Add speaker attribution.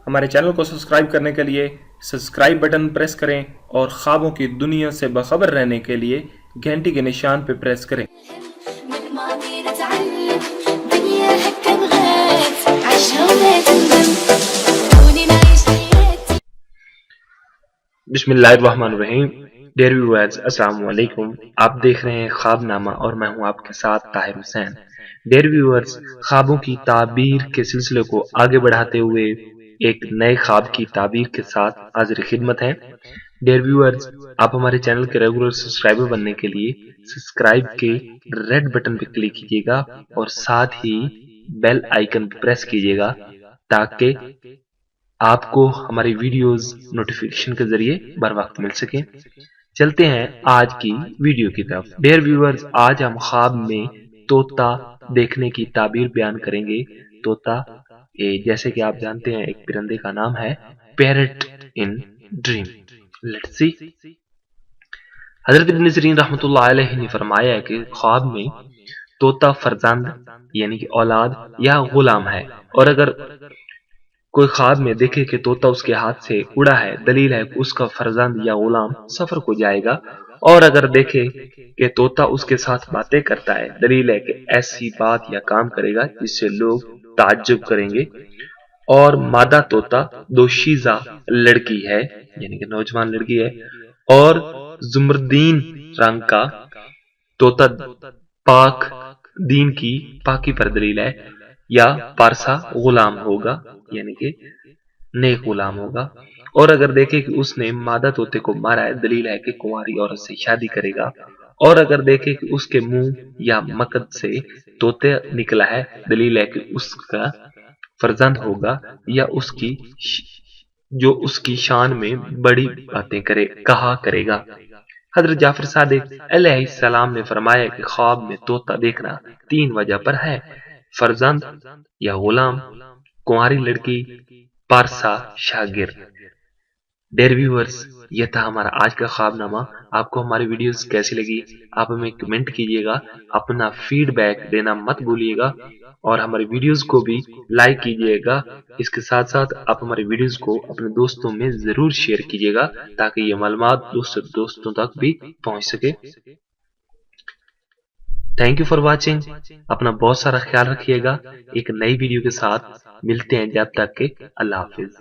Speaker 1: हमारे चैनल को सब्सक्राइब करने के लिए सब्सक्राइब बटन प्रेस करें और ख्वाबों की दुनिया से बाखबर रहने के लिए घंटी के निशान पर प्रेस करें।
Speaker 2: बिस्मिल्लाहिर्रहमानिर्रहीम। डियर व्यूअर्स, अस्सलाम वालेकुम। आप देख रहे हैं ख्वाबनामा और मैं हूं आपके साथ ताहिर हुसैन। डियर व्यूअर्स, ख्वाबों की ताबीर के सिलसिले को आगे बढ़ाते हुए एक नए ख्वाब की ताबीर के साथ हाजिर खिदमत है। डियर व्यूअर्स, आप हमारे चैनल के रेगुलर सब्सक्राइबर बनने के लिए सब्सक्राइब के रेड बटन पर क्लिक कीजिएगा और साथ ही बेल आइकन प्रेस कीजिएगा ताकि आपको हमारी वीडियोस नोटिफिकेशन के जरिए बर वक्त मिल सके। चलते हैं आज की वीडियो की तरफ। डियर व्यूअर्स, आज हम ख्वाब में तोता देखने की ताबीर बयान करेंगे। तोता जैसे कि आप जानते हैं एक परिंदे का नाम है parrot in dream. Let's see. Hazrat ibn serine रहमतुल्लाह अलैहि ने फरमाया है कि ख्वाब में तोता फरजंद यानी कि औलाद या गुलाम है, और अगर कोई ख्वाब में देखे कि तोता उसके हाथ से उड़ा है, दलील है कि उसका फरजंद या गुलाम सफर को जाएगा। और अगर देखे कि तोता उसके साथ बातें करता है, दलील है कि ऐसी बात या काम करेगा जिससे लोग ताज्जुब करेंगे। और मादा तोता दोशीजा लड़की है यानी कि नौजवान लड़की है, और जुमरदीन रंग का तोता पाक दीन की पाकी पर दलील है, या पारसा गुलाम होगा यानी कि नेक गुलाम होगा। और अगर देखे कि उसने मादा तोते को मारा है, दलील है कि कुंवारी औरत से शादी करेगा। और अगर देखे कि उसके मुंह या मकद से तोते निकला है, दलील है कि उसका फर्जंद होगा या जो उसकी शान में बड़ी बातें कहा करेगा। हजरत जाफर सादिक अलैहिस्सलाम ने फरमाया कि ख्वाब में तोता देखना 3 वजह पर है: फर्जंद या गुलाम, कुंवारी लड़की, पारसा शागिर्द। डियर व्यूअर्स, यह था हमारा आज का ख्वाबनामा। आपको हमारी वीडियोस कैसी लगी आप हमें कमेंट कीजिएगा, अपना फीडबैक देना मत भूलिएगा, और हमारी वीडियोस को भी लाइक कीजिएगा। इसके साथ साथ आप हमारी वीडियोस को अपने दोस्तों में जरूर शेयर कीजिएगा ताकि ये मालूमात दोस्तों तक भी पहुंच सके। Thank you for watching. अपना बहुत सारा ख्याल रखिएगा। एक नई वीडियो के साथ मिलते हैं, जब तक के अल्लाह हाफिज।